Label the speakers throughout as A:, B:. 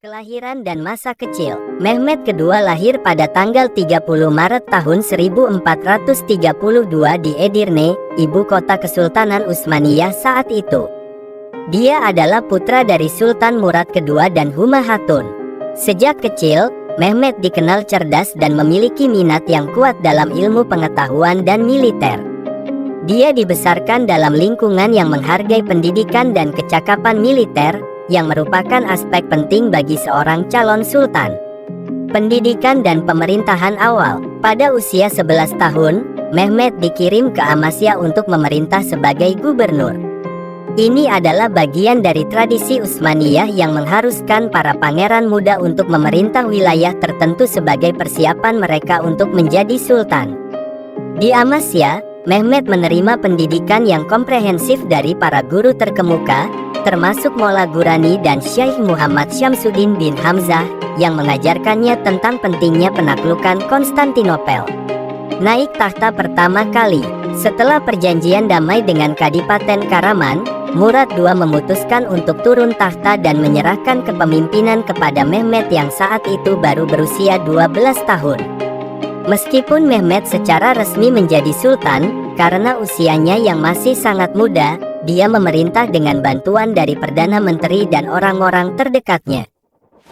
A: Kelahiran dan masa kecil. Mehmed II lahir pada tanggal 30 Maret tahun 1432 di Edirne, ibu kota Kesultanan Utsmaniyah saat itu. Dia adalah putra dari Sultan Murad II dan Huma Hatun. Sejak kecil, Mehmed dikenal cerdas dan memiliki minat yang kuat dalam ilmu pengetahuan dan militer. Dia dibesarkan dalam lingkungan yang menghargai pendidikan dan kecakapan militer, yang merupakan aspek penting bagi seorang calon sultan. Pendidikan dan pemerintahan awal. Pada usia 11 tahun, Mehmed dikirim ke Amasya untuk memerintah sebagai gubernur. Ini adalah bagian dari tradisi Utsmaniyah yang mengharuskan para pangeran muda untuk memerintah wilayah tertentu sebagai persiapan mereka untuk menjadi sultan. Di Amasya, Mehmed menerima pendidikan yang komprehensif dari para guru terkemuka, termasuk Molla Ghurani dan Syekh Muhammad Syamsuddin bin Hamzah, yang mengajarkannya tentang pentingnya penaklukan Konstantinopel. Naik tahta pertama kali. Setelah perjanjian damai dengan Kadipaten Karaman, Murad II memutuskan untuk turun tahta dan menyerahkan kepemimpinan kepada Mehmed yang saat itu baru berusia 12 tahun. Meskipun Mehmed secara resmi menjadi sultan, karena usianya yang masih sangat muda, dia memerintah dengan bantuan dari Perdana Menteri dan orang-orang terdekatnya.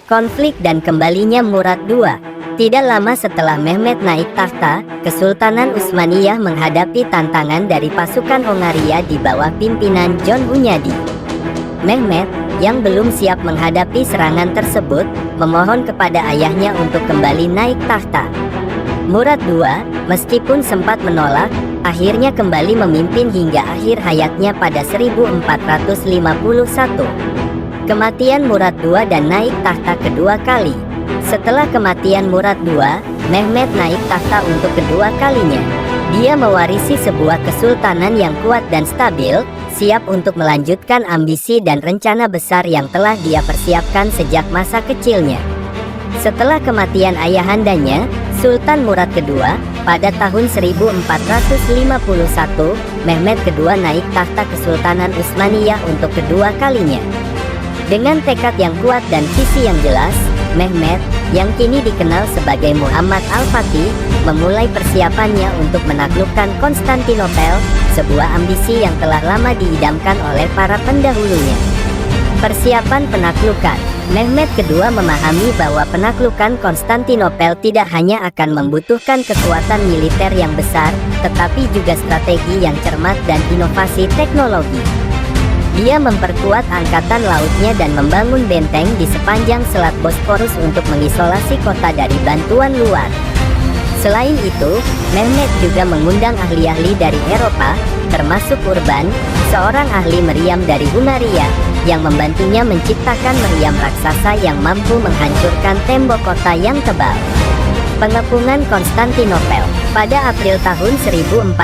A: Konflik dan kembalinya Murad II. Tidak lama setelah Mehmed naik tahta, Kesultanan Utsmaniyah menghadapi tantangan dari pasukan Hongaria di bawah pimpinan John Hunyadi. Mehmed, yang belum siap menghadapi serangan tersebut, memohon kepada ayahnya untuk kembali naik tahta. Murad II, meskipun sempat menolak, akhirnya kembali memimpin hingga akhir hayatnya pada 1451. Kematian Murad II dan naik tahta kedua kali. Setelah kematian Murad II, Mehmed naik tahta untuk kedua kalinya. Dia mewarisi sebuah kesultanan yang kuat dan stabil, siap untuk melanjutkan ambisi dan rencana besar yang telah dia persiapkan sejak masa kecilnya. Setelah kematian ayahandanya, Sultan Murad II, pada tahun 1451, Mehmed II naik tahta Kesultanan Utsmaniyah untuk kedua kalinya. Dengan tekad yang kuat dan visi yang jelas, Mehmed, yang kini dikenal sebagai Muhammad Al-Fatih, memulai persiapannya untuk menaklukkan Konstantinopel, sebuah ambisi yang telah lama diidamkan oleh para pendahulunya. Persiapan penaklukan. Mehmed II memahami bahwa penaklukan Konstantinopel tidak hanya akan membutuhkan kekuatan militer yang besar, tetapi juga strategi yang cermat dan inovasi teknologi. Dia memperkuat angkatan lautnya dan membangun benteng di sepanjang Selat Bosporus untuk mengisolasi kota dari bantuan luar. Selain itu, Mehmed juga mengundang ahli-ahli dari Eropa, termasuk Urban, seorang ahli meriam dari Hungaria, yang membantunya menciptakan meriam raksasa yang mampu menghancurkan tembok kota yang tebal. Pengepungan Konstantinopel. Pada April tahun 1453,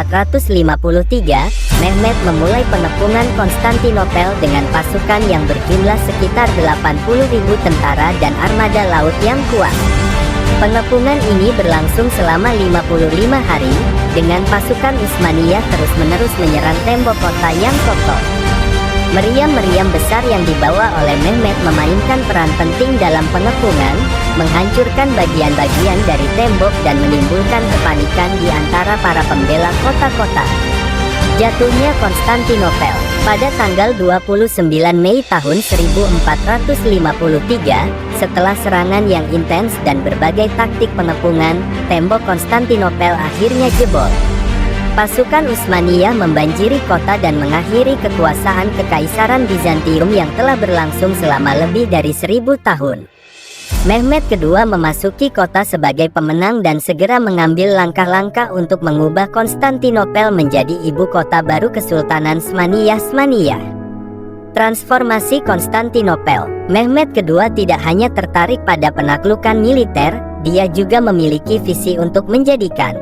A: Mehmed memulai pengepungan Konstantinopel dengan pasukan yang berjumlah sekitar 80.000 tentara dan armada laut yang kuat. Pengepungan ini berlangsung selama 55 hari, dengan pasukan Utsmaniyah terus-menerus menyerang tembok kota yang kokoh. Meriam-meriam besar yang dibawa oleh Mehmed memainkan peran penting dalam pengepungan, menghancurkan bagian-bagian dari tembok dan menimbulkan kepanikan di antara para pembela kota-kota. Jatuhnya Konstantinopel. Pada tanggal 29 Mei tahun 1453, setelah serangan yang intens dan berbagai taktik pengepungan, tembok Konstantinopel akhirnya jebol. Pasukan Utsmaniyah membanjiri kota dan mengakhiri kekuasaan Kekaisaran Bizantium yang telah berlangsung selama lebih dari 1000 tahun. Mehmed II memasuki kota sebagai pemenang dan segera mengambil langkah-langkah untuk mengubah Konstantinopel menjadi ibu kota baru Kesultanan Utsmaniyah. Transformasi Konstantinopel. Mehmed II tidak hanya tertarik pada penaklukan militer, dia juga memiliki visi untuk menjadikan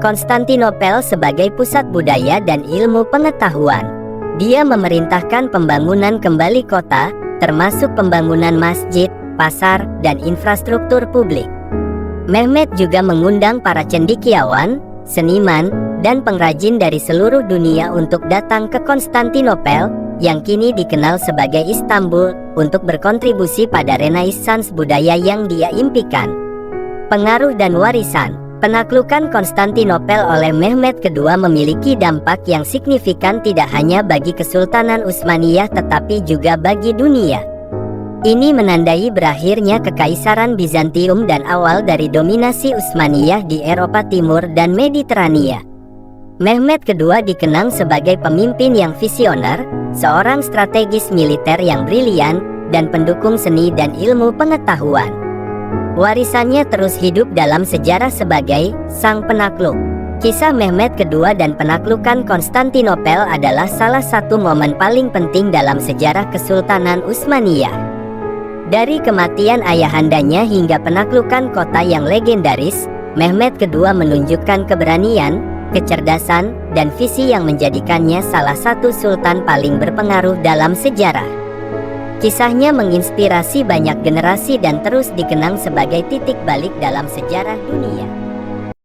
A: Konstantinopel sebagai pusat budaya dan ilmu pengetahuan. Dia memerintahkan pembangunan kembali kota, termasuk pembangunan masjid, pasar, dan infrastruktur publik. Mehmed juga mengundang para cendekiawan, seniman, dan pengrajin dari seluruh dunia untuk datang ke Konstantinopel, yang kini dikenal sebagai Istanbul, untuk berkontribusi pada renaissance budaya yang dia impikan. Pengaruh dan warisan. Penaklukan Konstantinopel oleh Mehmed II memiliki dampak yang signifikan tidak hanya bagi Kesultanan Utsmaniyah tetapi juga bagi dunia. Ini menandai berakhirnya Kekaisaran Bizantium dan awal dari dominasi Utsmaniyah di Eropa Timur dan Mediterania. Mehmed II dikenang sebagai pemimpin yang visioner, seorang strategis militer yang brilian, dan pendukung seni dan ilmu pengetahuan. Warisannya terus hidup dalam sejarah sebagai sang penakluk. Kisah Mehmed II dan penaklukan Konstantinopel adalah salah satu momen paling penting dalam sejarah Kesultanan Utsmaniyah. Dari kematian ayahandanya hingga penaklukan kota yang legendaris, Mehmed II menunjukkan keberanian, kecerdasan, dan visi yang menjadikannya salah satu sultan paling berpengaruh dalam sejarah. Kisahnya menginspirasi banyak generasi dan terus dikenang sebagai titik balik dalam sejarah dunia.